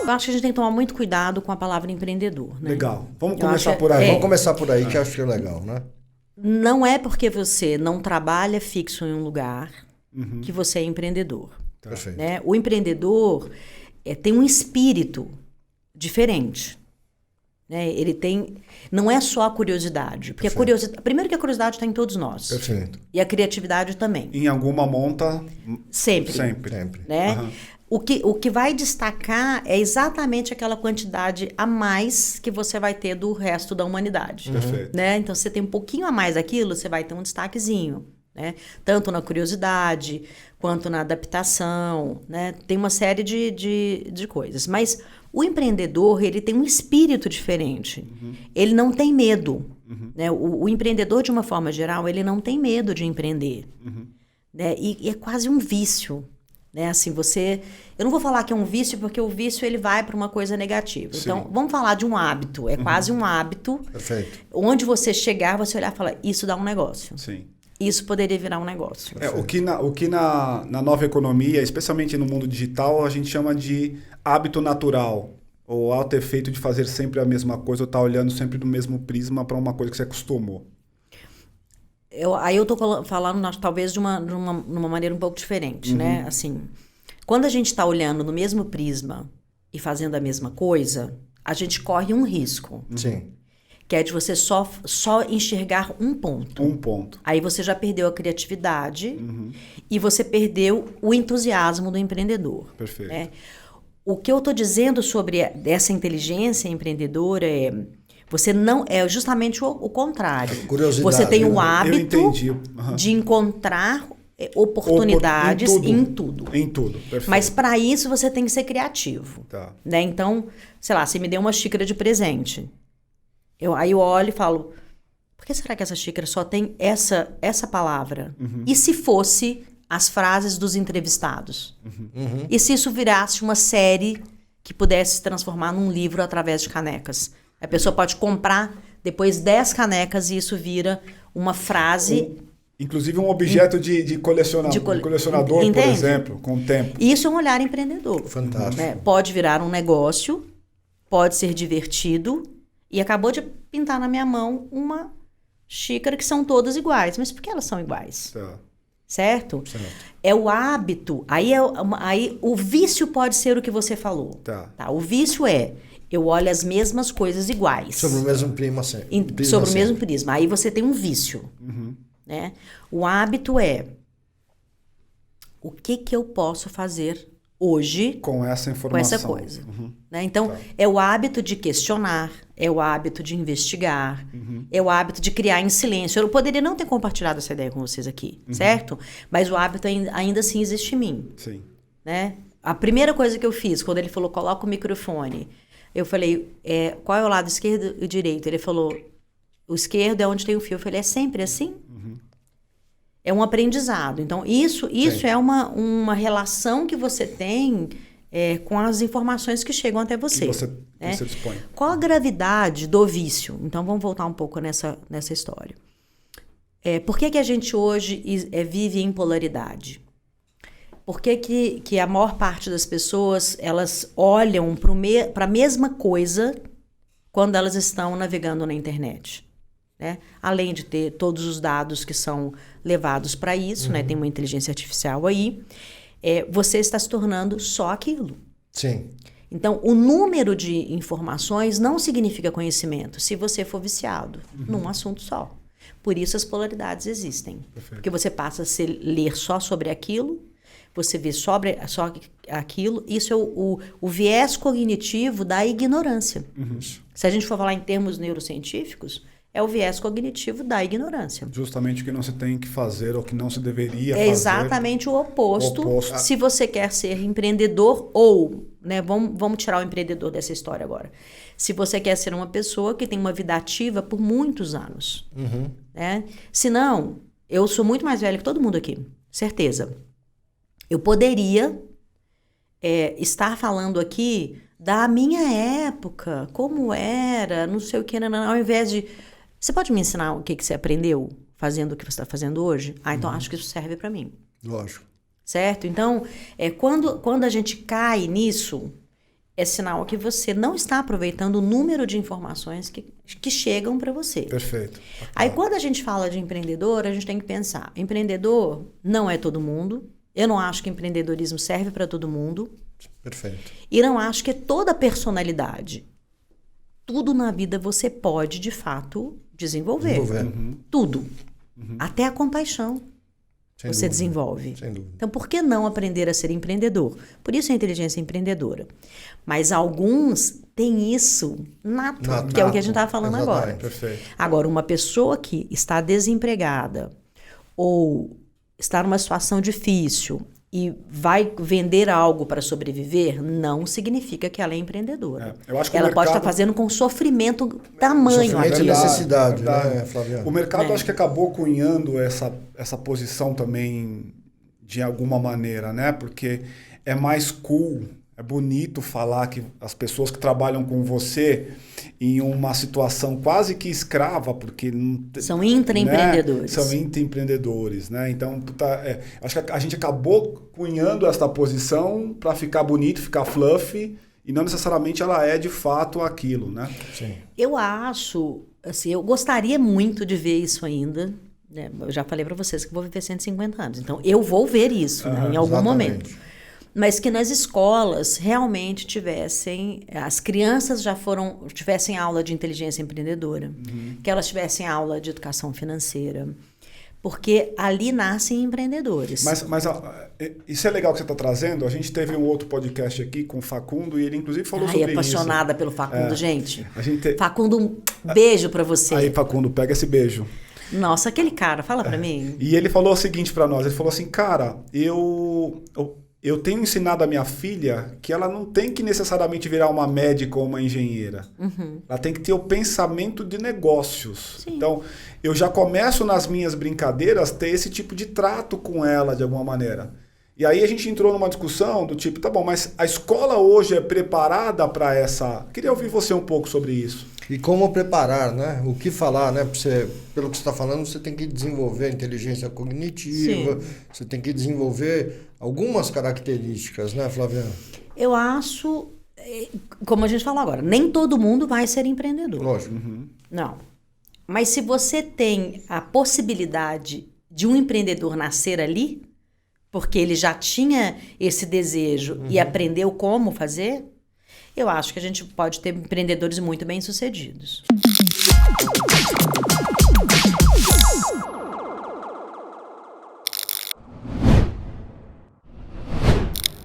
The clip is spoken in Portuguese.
eu acho que a gente tem que tomar muito cuidado com a palavra empreendedor, né? Legal. Vamos começar por aí. Vamos começar por aí, que eu acho que é legal, né? Não é porque você não trabalha fixo em um lugar que você é empreendedor. Perfeito. Né? O empreendedor tem um espírito diferente. Né? Ele tem... Não é só a curiosidade. Porque primeiro que a curiosidade está em todos nós. Perfeito. E a criatividade também. Em alguma monta... Sempre. Sempre. Né? O que vai destacar é exatamente aquela quantidade a mais que você vai ter do resto da humanidade. Perfeito. Né? Então, se você tem um pouquinho a mais daquilo, você vai ter um destaquezinho. Né? Tanto na curiosidade, quanto na adaptação. Né? Tem uma série de coisas. Mas o empreendedor, ele tem um espírito diferente. Ele não tem medo. Né? O empreendedor, de uma forma geral, ele não tem medo de empreender. Né? E é quase um vício. Né? Assim, eu não vou falar que é um vício, porque o vício ele vai para uma coisa negativa. Sim. Então, vamos falar de um hábito. É quase um hábito. Perfeito. Onde você chegar, você olhar e falar, isso dá um negócio. Sim. Isso poderia virar um negócio. O que na nova economia, especialmente no mundo digital, a gente chama de hábito natural. Ou alto efeito de fazer sempre a mesma coisa, ou estar olhando sempre do mesmo prisma para uma coisa que você acostumou. Aí eu estou falando, talvez, de uma maneira um pouco diferente, né? Assim, quando a gente está olhando no mesmo prisma e fazendo a mesma coisa, a gente corre um risco. Sim. Que é de você só enxergar um ponto. Um ponto. Aí você já perdeu a criatividade e você perdeu o entusiasmo do empreendedor. Perfeito. Né? O que eu estou dizendo sobre essa inteligência empreendedora você não é justamente o contrário. Curiosidade. Você tem o hábito de encontrar oportunidades em tudo. Em tudo, perfeito. Mas para isso você tem que ser criativo. Tá. Né? Então, sei lá, você me deu uma xícara de presente. Aí eu olho e falo, por que será que essa xícara só tem essa palavra? E se fosse as frases dos entrevistados? E se isso virasse uma série que pudesse se transformar num livro através de canecas? A pessoa pode comprar depois 10 canecas e isso vira uma frase... Inclusive um objeto de colecionador, entende? por exemplo, com o tempo. Isso é um olhar empreendedor. Fantástico. Né? Pode virar um negócio, pode ser divertido, e acabou de pintar na minha mão uma xícara que são todas iguais. Mas por que elas são iguais? Tá. Certo? É o hábito. Aí o vício pode ser o que você falou. Tá. O vício eu olho as mesmas coisas iguais. Sobre o mesmo prisma sempre. Sobre o mesmo prisma. Aí você tem um vício. Né? O hábito o que eu posso fazer hoje com essa informação. Com essa coisa. Né? Então, é o hábito de questionar, é o hábito de investigar, é o hábito de criar em silêncio. Eu poderia não ter compartilhado essa ideia com vocês aqui, certo? Mas o hábito ainda assim existe em mim. Sim. Né? A primeira coisa que eu fiz, quando ele falou, coloca o microfone, eu falei, qual é o lado esquerdo e direito? Ele falou, o esquerdo é onde tem o fio. Eu falei, é sempre assim? É um aprendizado. Então, isso é uma relação que você tem com as informações que chegam até você. Você dispõe. Qual a gravidade do vício? Então, vamos voltar um pouco nessa história. Por que a gente hoje vive em polaridade? Por que a maior parte das pessoas elas olham para a mesma coisa quando elas estão navegando na internet? Né? Além de ter todos os dados que são levados para isso, né? Tem uma inteligência artificial aí, você está se tornando só aquilo. Sim. Então, o número de informações não significa conhecimento se você for viciado num assunto só. Por isso as polaridades existem. Perfeito. Porque você passa a ler só sobre aquilo, você vê só aquilo, isso é o viés cognitivo da ignorância. Se a gente for falar em termos neurocientíficos, é o viés cognitivo da ignorância. Justamente o que não se tem que fazer ou que não se deveria fazer. É exatamente o oposto. Se você quer ser empreendedor ou... Né, vamos tirar o empreendedor dessa história agora. Se você quer ser uma pessoa que tem uma vida ativa por muitos anos. Né? Se não, eu sou muito mais velha que todo mundo aqui. Certeza. Eu poderia estar falando aqui da minha época, como era, não sei o que, ao invés de... Você pode me ensinar o que você aprendeu fazendo o que você está fazendo hoje? Então acho que isso serve para mim. Lógico. Certo? Então, quando a gente cai nisso, é sinal que você não está aproveitando o número de informações que chegam para você. Perfeito. Aí, quando a gente fala de empreendedor, a gente tem que pensar, empreendedor não é todo mundo. Eu não acho que empreendedorismo serve para todo mundo. Perfeito. E não acho que é toda personalidade. Tudo na vida você pode, de fato, desenvolver. Tudo. Até a compaixão você desenvolve. Sem dúvida. Então, por que não aprender a ser empreendedor? Por isso a inteligência empreendedora. Mas alguns têm isso nato, que é o que a gente estava falando agora. Perfeito. Agora, uma pessoa que está desempregada ou está numa situação difícil e vai vender algo para sobreviver, não significa que ela é empreendedora. Eu acho que ela pode estar fazendo com sofrimento tamanho. Sofrimento e necessidade, né, Flaviana? O mercado acho que acabou cunhando essa posição também de alguma maneira, né? Porque é mais cool, é bonito falar que as pessoas que trabalham com você em uma situação quase que escrava, porque são intraempreendedores. Né? São intraempreendedores, né? Então, acho que a gente acabou cunhando esta posição para ficar bonito, ficar fluffy, e não necessariamente ela é de fato aquilo, né? Sim. Eu acho, assim, eu gostaria muito de ver isso ainda. Né? Eu já falei para vocês que vou viver 150 anos, então eu vou ver isso, né, em algum momento. Mas que nas escolas realmente as crianças tivessem aula de inteligência empreendedora, que elas tivessem aula de educação financeira, porque ali nascem empreendedores. Mas isso é legal que você está trazendo. A gente teve um outro podcast aqui com o Facundo e ele inclusive falou sobre isso. Apaixonada pelo Facundo, gente. A Facundo, um beijo para você. Aí, Facundo, pega esse beijo. Nossa, aquele cara, fala para mim. E ele falou o seguinte para nós, ele falou assim, cara, eu tenho ensinado a minha filha que ela não tem que necessariamente virar uma médica ou uma engenheira. Ela tem que ter o pensamento de negócios. Sim. Então, eu já começo nas minhas brincadeiras ter esse tipo de trato com ela de alguma maneira. E aí a gente entrou numa discussão do tipo, tá bom, mas a escola hoje é preparada para essa... Queria ouvir você um pouco sobre isso. E como preparar, né? O que falar, né? Pelo que você está falando, você tem que desenvolver a inteligência cognitiva, sim, você tem que desenvolver algumas características, né, Flaviana? Eu acho, como a gente falou agora, nem todo mundo vai ser empreendedor. Lógico. Não. Mas se você tem a possibilidade de um empreendedor nascer ali, porque ele já tinha esse desejo e aprendeu como fazer, eu acho que a gente pode ter empreendedores muito bem-sucedidos.